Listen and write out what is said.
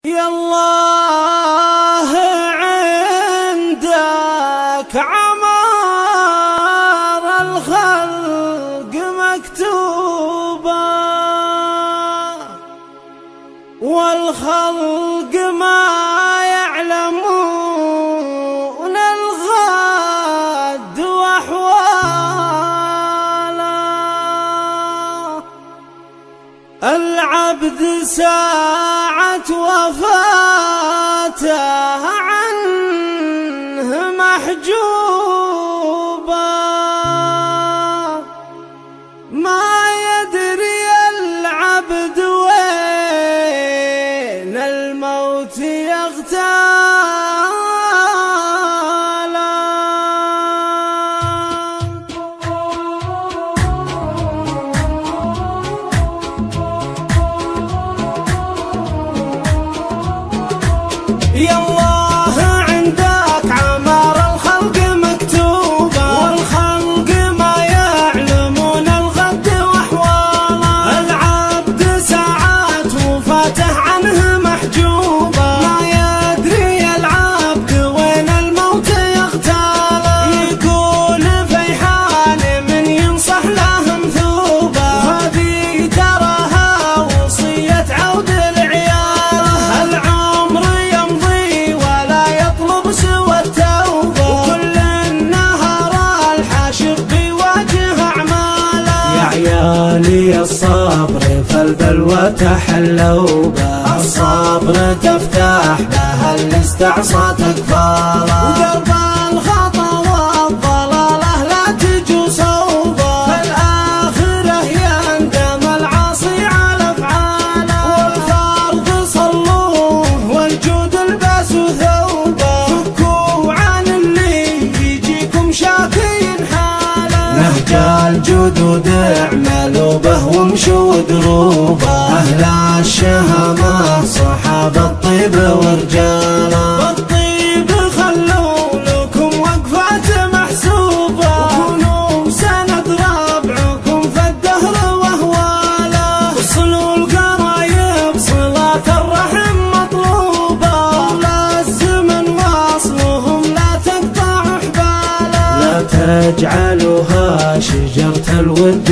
يا الله عندك عمار الخلق مكتوبة، والخلق ما يعلمون الغد وأحواله. العبد ساعة وفاته عنه محجوبة، ما يدري العبد وين الموت يغتاله. يا الله عندك عمار الخلق مكتوبة، والخلق ما يعلمون الغد وأحواله. العبد ساعات وفاته عنه محجوبة، ما يدري العبد وين الموت يغتاله. يقول فيحان من ينصح له مثوبة، وهذه تراها وصية عود لعياله. العمر يمضي ولا يطلب سوى التوبة، وكل النهار الحاشر بيواجه أعماله. يا عيالي الصبر فالبلوى تحلوا به، الصبر تفتح به اللي استعصت أكفاله. ودرب الخطا والضلالة لا تجو صوبه، فالآخرة يندم العاصي على أفعاله. والفرض صلوه والجود البسوا ثوبه، فكوا عن اللي يجيكم شاكين حاله. نهج الجدود اعملوا به وامشوا دروبه، أهل الشهامة صحاب الطيب ورجاله. بالطيب خلوا لكم وقفات محسوبة، وكونوا سند ربعكم في الدهر وأهواله. وصلوا القرايب صلات الرحم مطلوبة، ولا الزمن واصلهم لا تقطع حباله. لا تجعلوها شجرة الود